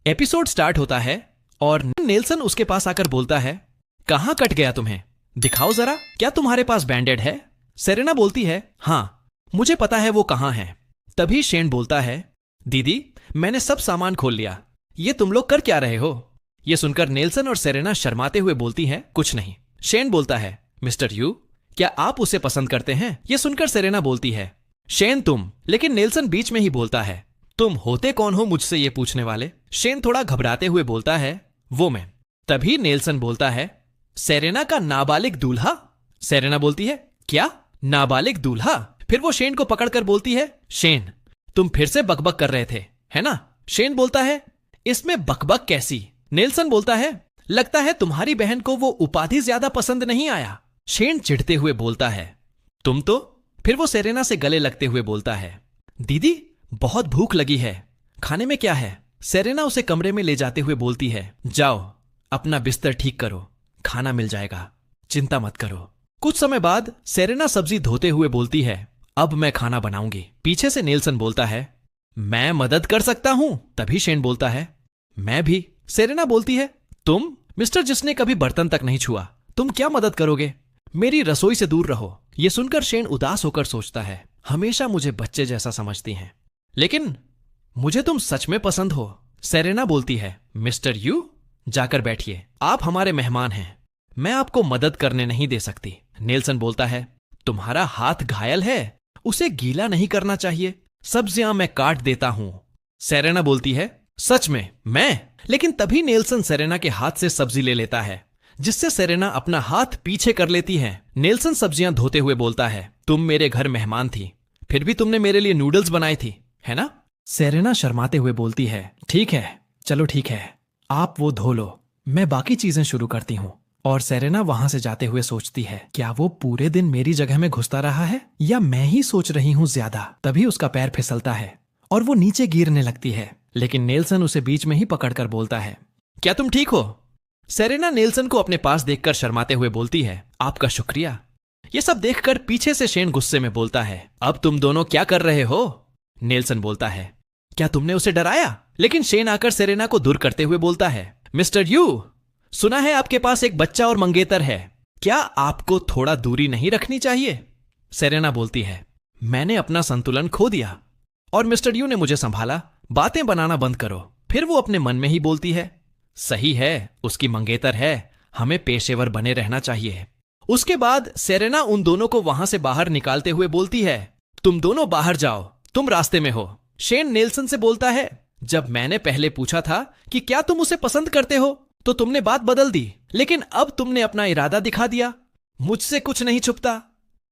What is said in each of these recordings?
Episode start होता है और नेल्सन उसके पास आकर बोलता है, कहां कट गया तुम्हें, दिखाओ जरा, क्या तुम्हारे पास बैंडेड है? सेरेना बोलती है, हां मुझे पता है वो कहां है। तभी शेन बोलता है, दीदी मैंने सब सामान खोल लिया, ये तुम लोग कर क्या रहे हो? ये सुनकर नेल्सन और सेरेना शर्माते हुए बोलती हैं, कुछ नहीं। शेन बोलता है, मिस्टर यू क्या आप उसे पसंद करते हैं? ये सुनकर सेरेना बोलती है, शेन तुम। लेकिन नेल्सन बीच में ही बोलता है, तुम होते कौन हो मुझसे ये पूछने वाले? शेन थोड़ा घबराते हुए बोलता है, वो मैं। तभी नेल्सन बोलता है, सेरेना का नाबालिग दूल्हा? सेरेना बोलती है, क्या नाबालिग दूल्हा? फिर वो शेन को पकड़कर बोलती है, शेन तुम फिर से बकबक कर रहे थे है ना? शेन बोलता है, इसमें बकबक कैसी? नेल्सन बोलता है, लगता है तुम्हारी बहन को वो उपाधि ज्यादा पसंद नहीं आया। शेन चिढ़ते हुए बोलता है, तुम तो? फिर वो सेरेना से गले लगते हुए बोलता है, दीदी बहुत भूख लगी है, खाने में क्या है? सेरेना उसे कमरे में ले जाते हुए बोलती है, जाओ अपना बिस्तर ठीक करो, खाना मिल जाएगा, चिंता मत करो। कुछ समय बाद सेरेना सब्जी धोते हुए बोलती है, अब मैं खाना बनाऊंगी। पीछे से नेल्सन बोलता है, मैं मदद कर सकता हूं। तभी शेन बोलता है, मैं भी। सेरेना बोलती है, तुम? मिस्टर जिसने कभी बर्तन तक नहीं छुआ, तुम क्या मदद करोगे? मेरी रसोई से दूर रहो। यह सुनकर शेन उदास होकर सोचता है, हमेशा मुझे बच्चे जैसा समझती हैं, लेकिन मुझे तुम सच में पसंद हो। सेरेना बोलती है, मिस्टर यू जाकर बैठिए, आप हमारे मेहमान हैं, मैं आपको मदद करने नहीं दे सकती। नेल्सन बोलता है, तुम्हारा हाथ घायल है, उसे गीला नहीं करना चाहिए, सब्जियां मैं काट देता हूं। सेरेना बोलती है, सच में मैं? लेकिन तभी नेल्सन सेरेना के हाथ से सब्जी ले लेता है, जिससे सेरेना अपना हाथ पीछे कर लेती है। नेल्सन सब्जियां धोते हुए बोलता है, तुम मेरे घर मेहमान थी, फिर भी तुमने मेरे लिए नूडल्स बनाई थी, है ना? सेरेना शर्माते हुए बोलती है, ठीक है, चलो ठीक है, आप वो धो लो, मैं बाकी चीजें शुरू करती हूं। और सेरेना वहां से जाते हुए सोचती है, क्या वो पूरे दिन मेरी जगह में घुसता रहा है या मैं ही सोच रही हूं ज्यादा? तभी उसका पैर फिसलता है और वो नीचे गिरने लगती है, लेकिन नेल्सन उसे बीच में ही पकड़कर बोलता है, क्या तुम ठीक हो? सेरेना नेल्सन को अपने पास देखकर शर्माते हुए बोलती है, आपका शुक्रिया। ये सब देखकर पीछे से शेन गुस्से में बोलता है, अब तुम दोनों क्या कर रहे हो? नेल्सन बोलता है, क्या तुमने उसे डराया? लेकिन शेन आकर सेरेना को दूर करते हुए बोलता है, मिस्टर यू सुना है आपके पास एक बच्चा और मंगेतर है, क्या आपको थोड़ा दूरी नहीं रखनी चाहिए? सेरेना बोलती है, मैंने अपना संतुलन खो दिया और मिस्टर यू ने मुझे संभाला, बातें बनाना बंद करो। फिर वो अपने मन में ही बोलती है, सही है, उसकी मंगेतर है, हमें पेशेवर बने रहना चाहिए। उसके बाद सेरेना उन दोनों को वहां से बाहर निकालते हुए बोलती है, तुम दोनों बाहर जाओ, तुम रास्ते में हो। शेन नेल्सन से बोलता है, जब मैंने पहले पूछा था कि क्या तुम उसे पसंद करते हो तो तुमने बात बदल दी, लेकिन अब तुमने अपना इरादा दिखा दिया, मुझसे कुछ नहीं छुपता।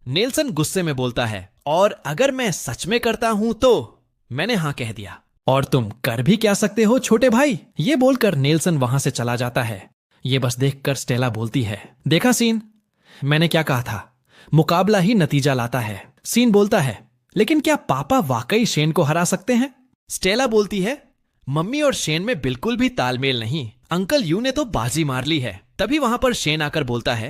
नेल्सन गुस्से में बोलता है, और अगर मैं सच में करता हूं तो? मैंने हां कह दिया, और तुम कर भी क्या सकते हो छोटे भाई? ये बोलकर नेल्सन वहां से चला जाता है। ये बस देखकर स्टेला बोलती है, देखा सीन, मैंने क्या कहा था, मुकाबला ही नतीजा लाता है। सीन बोलता है, लेकिन क्या पापा वाकई शेन को हरा सकते हैं? स्टेला बोलती है, मम्मी और शेन में बिल्कुल भी तालमेल नहीं, अंकल यू ने तो बाजी मार ली है। तभी वहां पर शेन आकर बोलता है,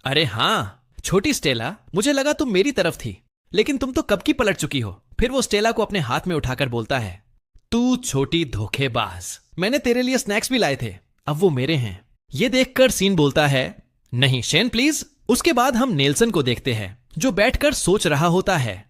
अरे हां छोटी स्टेला, मुझे लगा तुम मेरी तरफ थी, लेकिन तुम तो कब की पलट चुकी हो। फिर वो स्टेला को अपने हाथ में उठाकर बोलता है, तू छोटी धोखेबाज, मैंने तेरे लिए स्नैक्स भी लाए थे, अब वो मेरे हैं। ये देखकर सीन बोलता है, नहीं शेन प्लीज। उसके बाद हम नेल्सन को देखते हैं, जो बैठकर सोच रहा होता है,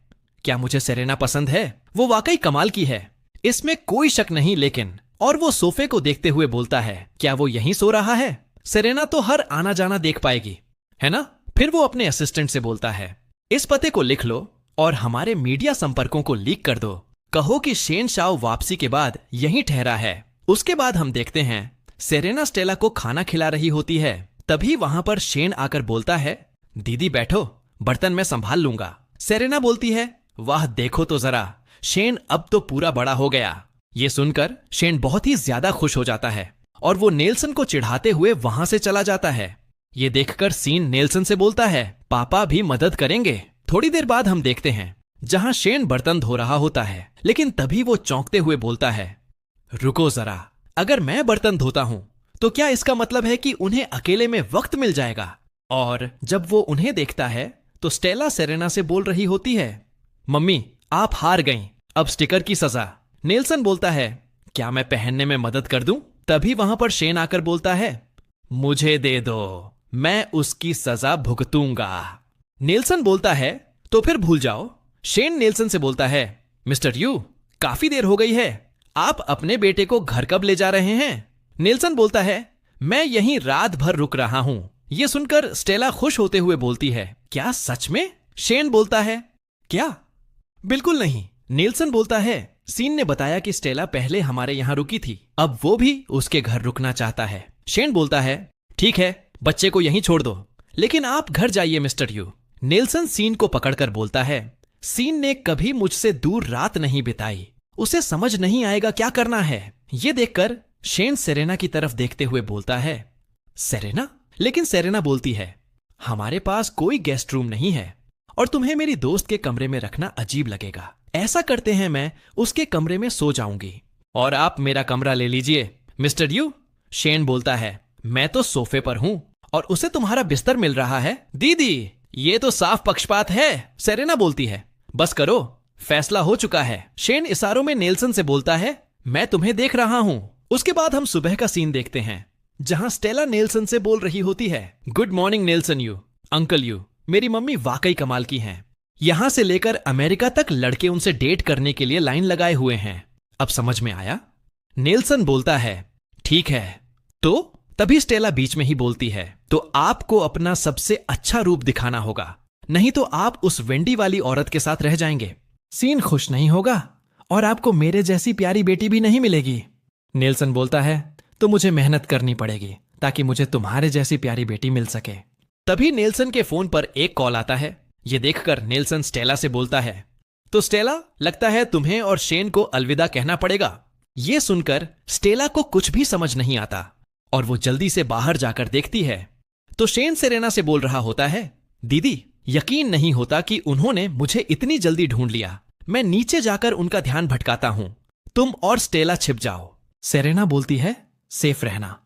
क्या मुझे सेरेना पसंद है? वो वाकई कमाल की है, इसमें कोई शक नहीं। लेकिन और वो सोफे को देखते हुए बोलता है, क्या वो यहीं सो रहा है? सेरेना तो हर आना जाना देख पाएगी, है ना? फिर वो अपने असिस्टेंट से बोलता है, इस पते को लिख लो और हमारे मीडिया संपर्कों को लीक कर दो, कहो कि शेन शाओ वापसी के बाद यहीं ठहरा है। उसके बाद हम देखते हैं सेरेना स्टेला को खाना खिला रही होती है। तभी वहां पर शेन आकर बोलता है, दीदी बैठो, बर्तन मैं संभाल लूंगा। सेरेना बोलती है, वाह देखो तो जरा, शेन अब तो पूरा बड़ा हो गया। ये सुनकर शेन बहुत ही ज्यादा खुश हो जाता है और वो नेल्सन को चिढ़ाते हुए वहां से चला जाता है। ये देखकर सीन नेल्सन से बोलता है, पापा भी मदद करेंगे। थोड़ी देर बाद हम देखते हैं जहां शेन बर्तन धो रहा होता है, लेकिन तभी वो चौंकते हुए बोलता है, रुको जरा, अगर मैं बर्तन धोता हूं तो क्या इसका मतलब है कि उन्हें अकेले में वक्त मिल जाएगा? और जब वो उन्हें देखता है तो स्टेला सेरेना से बोल रही होती है, मम्मी आप हार गईं, अब स्टिकर की सजा। नेल्सन बोलता है, क्या मैं पहनने में मदद कर दूं? तभी वहां पर शेन आकर बोलता है, मुझे दे दो, मैं उसकी सजा भुगतूंगा। नेल्सन बोलता है, तो फिर भूल जाओ। शेन नेल्सन से बोलता है, मिस्टर यू, काफी देर हो गई है, आप अपने बेटे को घर कब ले जा रहे हैं? नेल्सन बोलता है, मैं यहीं रात भर रुक रहा हूं। यह सुनकर स्टेला खुश होते हुए बोलती है, क्या सच में? शेन बोलता है, क्या? बिल्कुल नहीं। नेल्सन बोलता है, सीन ने बताया कि स्टेला पहले हमारे यहां रुकी थी, अब वो भी उसके घर रुकना चाहता है। शेन बोलता है, ठीक है, बच्चे को यहीं छोड़ दो, लेकिन आप घर जाइए मिस्टर यू। नेल्सन सीन को पकड़कर बोलता है, सीन ने कभी मुझसे दूर रात नहीं बिताई, उसे समझ नहीं आएगा क्या करना है। ये देखकर शेन सेरेना की तरफ देखते हुए बोलता है, सेरेना? लेकिन सेरेना बोलती है, हमारे पास कोई गेस्ट रूम नहीं है और तुम्हें मेरी दोस्त के कमरे में रखना अजीब लगेगा। ऐसा करते हैं, मैं उसके कमरे में सो जाऊंगी और आप मेरा कमरा ले लीजिए मिस्टर यू। शेन बोलता है, मैं तो सोफे पर हूं और उसे तुम्हारा बिस्तर मिल रहा है। दीदी, ये तो साफ पक्षपात है। सेरेना बोलती है, बस करो, फैसला हो चुका है। शेन इशारों में नेल्सन से बोलता है, मैं तुम्हें देख रहा हूं। उसके बाद हम सुबह का सीन देखते हैं, जहां स्टेला नेल्सन से बोल रही होती है, good morning Nelson you, uncle you, मेरी मम्मी वाकई कमाल की हैं। यहां से लेकर अमेरिका तक लड़के उनसे डेट करने के लिए लाइन लगाए हुए हैं। अब समझ में आया? नेल्सन बोलता है, ठीक है। तो तभी स्टेला बीच में ही बोलती है, तो आपको अपना सबसे अच्छा रूप दिखाना होगा, नहीं तो आप उस वेंडी वाली औरत के साथ रह जाएंगे। सीन खुश नहीं होगा और आपको मेरे जैसी प्यारी बेटी भी नहीं मिलेगी। नेल्सन बोलता है, तो मुझे मेहनत करनी पड़ेगी ताकि मुझे तुम्हारे जैसी प्यारी बेटी मिल सके। तभी नेल्सन के फोन पर एक कॉल आता है। यह देखकर नेल्सन स्टेला से बोलता है, तो स्टेला, लगता है तुम्हें और शेन को अलविदा कहना पड़ेगा। यह सुनकर स्टेला को कुछ भी समझ नहीं आता और वो जल्दी से बाहर जाकर देखती है तो शेन सेरेना से बोल रहा होता है, दीदी, यकीन नहीं होता कि उन्होंने मुझे इतनी जल्दी ढूंढ लिया। मैं नीचे जाकर उनका ध्यान भटकाता हूं, तुम और स्टेला छिप जाओ। सेरेना बोलती है, सेफ रहना।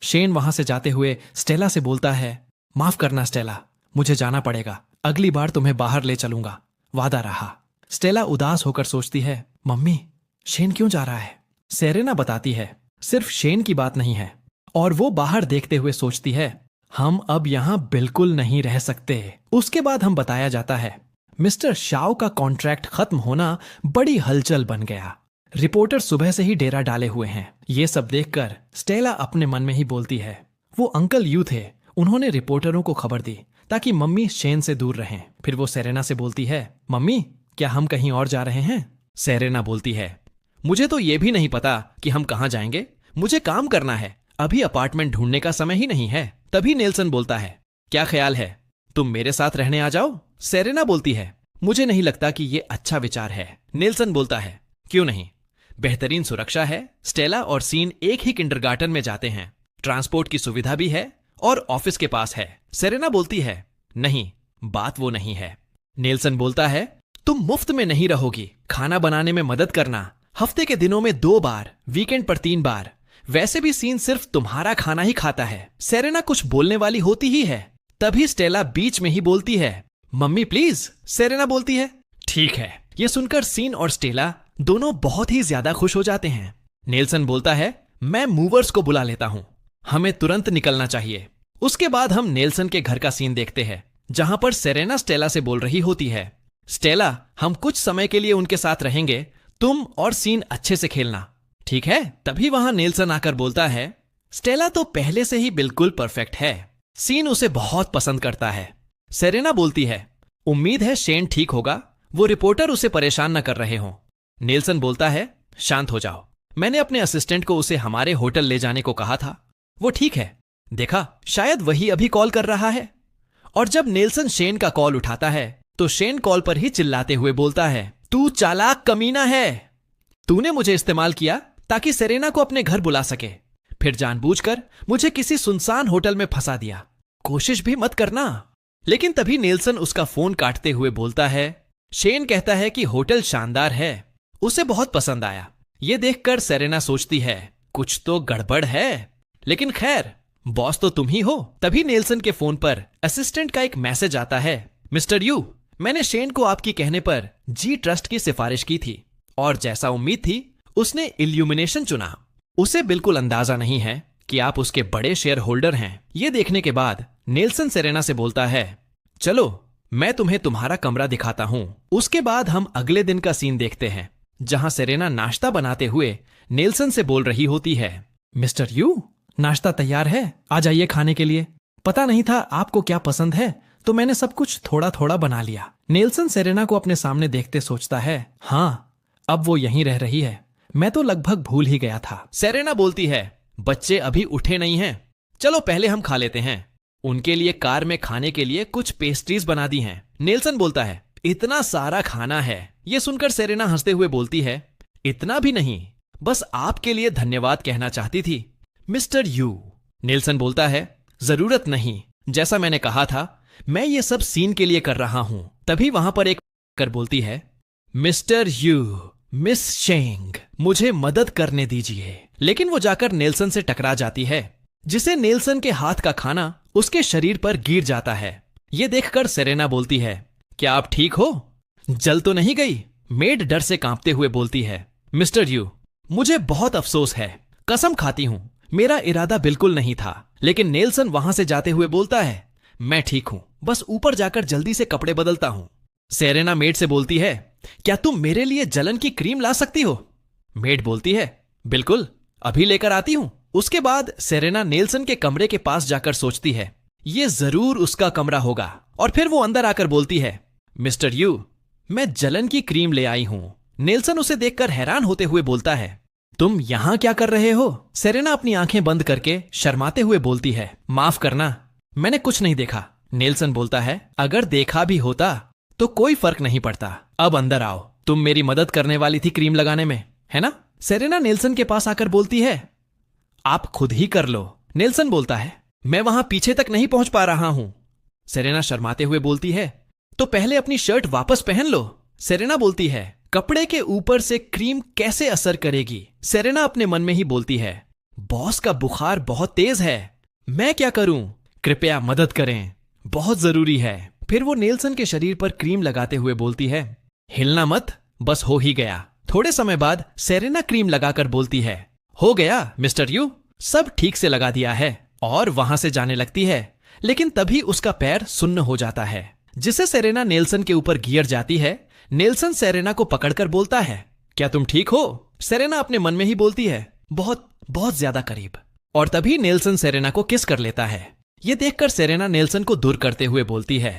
शेन वहां से जाते हुए स्टेला से बोलता है, माफ करना स्टेला, मुझे जाना पड़ेगा, अगली बार तुम्हें बाहर ले चलूंगा, वादा रहा। स्टेला उदास होकर सोचती है, मम्मी, शेन क्यों जा रहा है? सेरेना बताती है, सिर्फ शेन की बात नहीं है, और वो बाहर देखते हुए सोचती है, हम अब यहां बिल्कुल नहीं रह सकते। उसके बाद हम बताया जाता है, मिस्टर शाओ का कॉन्ट्रैक्ट खत्म होना बड़ी हलचल बन गया। रिपोर्टर सुबह से ही डेरा डाले हुए हैं। ये सब देखकर स्टेला अपने मन में ही बोलती है, वो अंकल यू थे, उन्होंने रिपोर्टरों को खबर दी ताकि मम्मी शेन से दूर रहें। फिर वो सेरेना से बोलती है, मम्मी, क्या हम कहीं और जा रहे हैं? सेरेना बोलती है, मुझे तो ये भी नहीं पता कि हम कहाँ जाएंगे, मुझे काम करना है, अभी अपार्टमेंट ढूंढने का समय ही नहीं है। तभी नेल्सन बोलता है, क्या ख्याल है, तुम मेरे साथ रहने आ जाओ? सेरेना बोलती है, मुझे नहीं लगता कि ये अच्छा विचार है। नेल्सन बोलता है, क्यों नहीं, बेहतरीन सुरक्षा है, स्टेला और सीन एक ही किंडरगार्टन में जाते हैं, ट्रांसपोर्ट की सुविधा भी है और ऑफिस के पास है। सेरेना बोलती है, नहीं, बात वो नहीं है। नेल्सन बोलता है, तुम मुफ्त में नहीं रहोगी, खाना बनाने में मदद करना, हफ्ते के दिनों में 2 बार, वीकेंड पर 3 बार। वैसे भी सीन सिर्फ तुम्हारा खाना ही खाता है। सेरेना कुछ बोलने वाली होती ही है, तभी स्टेला बीच में ही बोलती है, मम्मी प्लीज। सेरेना बोलती है, ठीक है। यह सुनकर सीन और स्टेला दोनों बहुत ही ज्यादा खुश हो जाते हैं। नेल्सन बोलता है, मैं मूवर्स को बुला लेता हूं, हमें तुरंत निकलना चाहिए। उसके बाद हम नेल्सन के घर का सीन देखते हैं, जहां पर सेरेना स्टेला से बोल रही होती है, स्टेला, हम कुछ समय के लिए उनके साथ रहेंगे, तुम और सीन अच्छे से खेलना, ठीक है? तभी वहां नेल्सन आकर बोलता है, स्टेला तो पहले से ही बिल्कुल परफेक्ट है, सीन उसे बहुत पसंद करता है। सेरेना बोलती है, उम्मीद है शेन ठीक होगा, वो रिपोर्टर उसे परेशान न कर रहे हों। नेल्सन बोलता है, शांत हो जाओ, मैंने अपने असिस्टेंट को उसे हमारे होटल ले जाने को कहा था, वो ठीक है, देखा, शायद वही अभी कॉल कर रहा है। और जब नेल्सन शेन का कॉल उठाता है तो शेन कॉल पर ही चिल्लाते हुए बोलता है, तू चालाक कमीना है, तूने मुझे इस्तेमाल किया ताकि सेरेना को अपने घर बुला सके, फिर जानबूझकर मुझे किसी सुनसान होटल में फंसा दिया, कोशिश भी मत करना। लेकिन तभी नेल्सन उसका फोन काटते हुए बोलता है, शेन कहता है कि होटल शानदार है, उसे बहुत पसंद आया। यह देखकर सेरेना सोचती है, कुछ तो गड़बड़ है, लेकिन खैर, बॉस तो तुम ही हो। तभी नेल्सन के फोन पर असिस्टेंट का एक मैसेज आता है, मिस्टर यू, मैंने शेन को आपकी कहने पर जी ट्रस्ट की सिफारिश की थी और जैसा उम्मीद थी उसने इल्यूमिनेशन चुना। उसे बिल्कुल अंदाजा नहीं है कि आप उसके बड़े शेयर होल्डर हैं। ये देखने के बाद नेल्सन सेरेना से बोलता है, चलो मैं तुम्हें तुम्हारा कमरा दिखाता हूं। उसके बाद हम अगले दिन का सीन देखते हैं, जहां सेरेना नाश्ता बनाते हुए नेल्सन से बोल रही होती है, मिस्टर यू, नाश्ता तैयार है, आ जाइए खाने के लिए। पता नहीं था आपको क्या पसंद है, तो मैंने सब कुछ थोड़ा थोड़ा बना लिया। नेल्सन सेरेना को अपने सामने देखते सोचता है, हाँ, अब वो यहीं रह रही है। मैं तो लगभग भूल ही गया था। सेरेना बोलती है, बच्चे अभी उठे नहीं हैं, चलो पहले हम खा लेते हैं। उनके लिए कार में खाने के लिए कुछ पेस्ट्रीज बना दी हैं। नेल्सन बोलता है, इतना सारा खाना है। ये सुनकर सेरेना हंसते हुए बोलती है, इतना भी नहीं, बस आपके लिए धन्यवाद कहना चाहती थी, मिस्टर यू। नेल्सन बोलता है, जरूरत नहीं, जैसा मैंने कहा था मैं ये सब सीन के लिए कर रहा हूं। तभी वहां पर एक कर बोलती है, मिस्टर यू, मिस शेंग, मुझे मदद करने दीजिए। लेकिन वो जाकर नेल्सन से टकरा जाती है, जिसे नेल्सन के हाथ का खाना उसके शरीर पर गिर जाता है। ये देखकर सेरेना बोलती है, क्या आप ठीक हो? जल तो नहीं गई? मेड डर से कांपते हुए बोलती है, मिस्टर यू, मुझे बहुत अफसोस है, कसम खाती हूं मेरा इरादा बिल्कुल नहीं था। लेकिन नेल्सन वहां से जाते हुए बोलता है, मैं ठीक हूं, बस ऊपर जाकर जल्दी से कपड़े बदलता हूं। सेरेना मेड से बोलती है, क्या तुम मेरे लिए जलन की क्रीम ला सकती हो? मेड बोलती है, बिल्कुल, अभी लेकर आती हूं। उसके बाद सेरेना नेल्सन के कमरे के पास जाकर सोचती है, ये जरूर उसका कमरा होगा। और फिर वो अंदर आकर बोलती है, मिस्टर यू, मैं जलन की क्रीम ले आई हूं। नेल्सन उसे देखकर हैरान होते हुए बोलता है, तुम यहां क्या कर रहे हो? सेरेना अपनी आंखें बंद करके शर्माते हुए बोलती है, माफ करना, मैंने कुछ नहीं देखा। नेल्सन बोलता है, अगर देखा भी होता तो कोई फर्क नहीं पड़ता, अब अंदर आओ, तुम मेरी मदद करने वाली थी क्रीम लगाने में, है ना? सेरेना नेल्सन के पास आकर बोलती है, आप खुद ही कर लो। नेल्सन बोलता है, मैं वहां पीछे तक नहीं पहुंच पा रहा हूं। सेरेना शर्माते हुए बोलती है, तो पहले अपनी शर्ट वापस पहन लो। सेरेना बोलती है, कपड़े के ऊपर से क्रीम कैसे असर करेगी? सेरेना अपने मन में ही बोलती है, बॉस का बुखार बहुत तेज है, मैं क्या करूं? कृपया मदद करें, बहुत जरूरी है। फिर वो नेल्सन के शरीर पर क्रीम लगाते हुए बोलती है, हिलना मत, बस हो ही गया। थोड़े समय बाद सेरेना क्रीम लगाकर बोलती है, हो गया मिस्टर यू, सब ठीक से लगा दिया है। और वहां से जाने लगती है, लेकिन तभी उसका पैर सुन्न हो जाता है, जिसे सेरेना नेल्सन के ऊपर गिर जाती है। नेल्सन सेरेना को पकड़कर बोलता है, क्या तुम ठीक हो? सेरेना अपने मन में ही बोलती है, बहुत बहुत ज्यादा करीब। और तभी नेल्सन सेरेना को किस कर लेता है। ये देखकर सेरेना नेल्सन को दूर करते हुए बोलती है,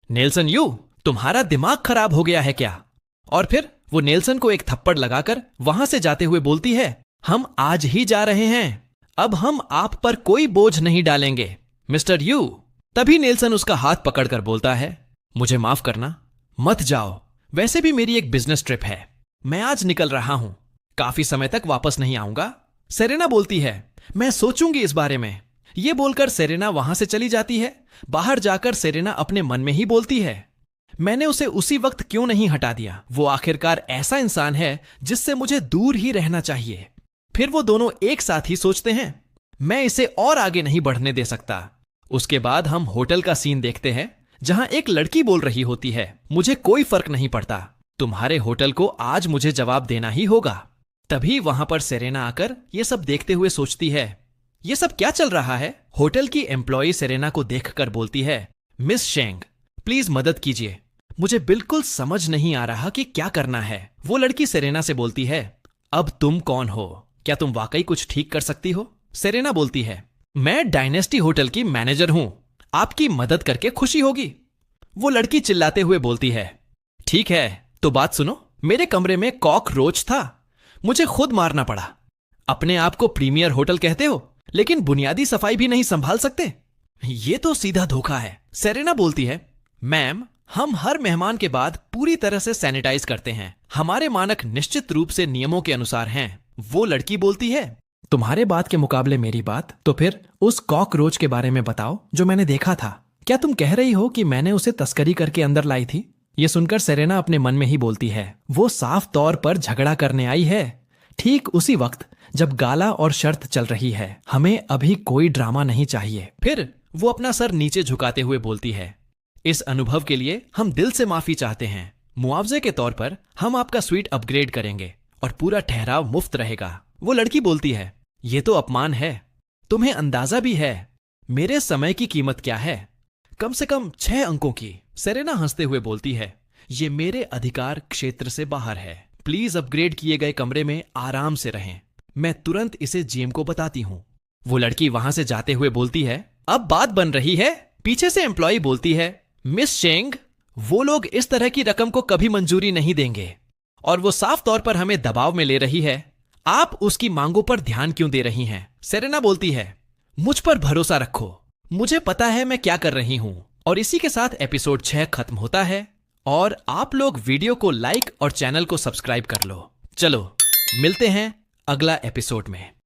नेल्सन यू, तुम्हारा दिमाग खराब हो गया है क्या? और फिर वो नेल्सन को एक थप्पड़ लगाकर वहां से जाते हुए बोलती है, हम आज ही जा रहे हैं, अब हम आप पर कोई बोझ नहीं डालेंगे, मिस्टर यू। तभी नेल्सन उसका हाथ पकड़कर बोलता है, मुझे माफ करना, मत जाओ, वैसे भी मेरी एक बिजनेस ट्रिप है, मैं आज निकल रहा हूं, काफी समय तक वापस नहीं आऊंगा। सेरेना बोलती है, मैं सोचूंगी इस बारे में। ये बोलकर सेरेना वहां से चली जाती है। बाहर जाकर सेरेना अपने मन में ही बोलती है, मैंने उसे उसी वक्त क्यों नहीं हटा दिया? वो आखिरकार ऐसा इंसान है जिससे मुझे दूर ही रहना चाहिए। फिर वो दोनों एक साथ ही सोचते हैं, मैं इसे और आगे नहीं बढ़ने दे सकता। उसके बाद हम होटल का सीन देखते हैं, जहां एक लड़की बोल रही होती है, मुझे कोई फर्क नहीं पड़ता, तुम्हारे होटल को आज मुझे जवाब देना ही होगा। तभी वहां पर सेरेना आकर ये सब देखते हुए सोचती है, ये सब क्या चल रहा है? होटल की एम्प्लॉई सेरेना को देखकर बोलती है, मिस शेंग, प्लीज मदद कीजिए, मुझे बिल्कुल समझ नहीं आ रहा कि क्या करना है। वो लड़की सेरेना से बोलती है, अब तुम कौन हो? क्या तुम वाकई कुछ ठीक कर सकती हो? सेरेना बोलती है, मैं डायनेस्टी होटल की मैनेजर हूं, आपकी मदद करके खुशी होगी। वो लड़की चिल्लाते हुए बोलती है, ठीक है, तो बात सुनो, मेरे कमरे में कॉकरोच था, मुझे खुद मारना पड़ा। अपने आप को प्रीमियर होटल कहते हो, लेकिन बुनियादी सफाई भी नहीं संभाल सकते, ये तो सीधा धोखा है। सेरेना बोलती है, मैम, हम हर मेहमान के बाद पूरी तरह से सैनिटाइज करते हैं, हमारे मानक निश्चित रूप से नियमों के अनुसार हैं। वो लड़की बोलती है, तुम्हारे बात के मुकाबले मेरी बात, तो फिर उस कॉकरोच के बारे में बताओ जो मैंने देखा था। क्या तुम कह रही हो कि मैंने उसे तस्करी करके अंदर लाई थी? ये सुनकर सेरेना अपने मन में ही बोलती है, वो साफ तौर पर झगड़ा करने आई है, ठीक उसी वक्त जब गाला और शर्त चल रही है। हमें अभी कोई ड्रामा नहीं चाहिए। फिर वो अपना सर नीचे झुकाते हुए बोलती है, इस अनुभव के लिए हम दिल से माफी चाहते हैं, मुआवजे के तौर पर हम आपका स्वीट अपग्रेड करेंगे और पूरा ठहराव मुफ्त रहेगा। वो लड़की बोलती है, ये तो अपमान है। तुम्हें अंदाजा भी है मेरे समय की कीमत क्या है? कम से कम 6 अंकों की। सेरेना हंसते हुए बोलती है, ये मेरे अधिकार क्षेत्र से बाहर है। प्लीज अपग्रेड किए गए कमरे में आराम से रहें। मैं तुरंत इसे जीएम को बताती हूं। वो लड़की वहां से जाते हुए बोलती है, अब बात बन रही है। पीछे से एम्प्लॉय बोलती है, मिस चेंग, वो लोग इस तरह की रकम को कभी मंजूरी नहीं देंगे और वो साफ तौर पर हमें दबाव में ले रही है। आप उसकी मांगों पर ध्यान क्यों दे रही हैं? सेरेना बोलती है, मुझ पर भरोसा रखो, मुझे पता है मैं क्या कर रही हूं। और इसी के साथ एपिसोड 6 खत्म होता है और आप लोग वीडियो को लाइक और चैनल को सब्सक्राइब कर लो। चलो मिलते हैं अगला एपिसोड में।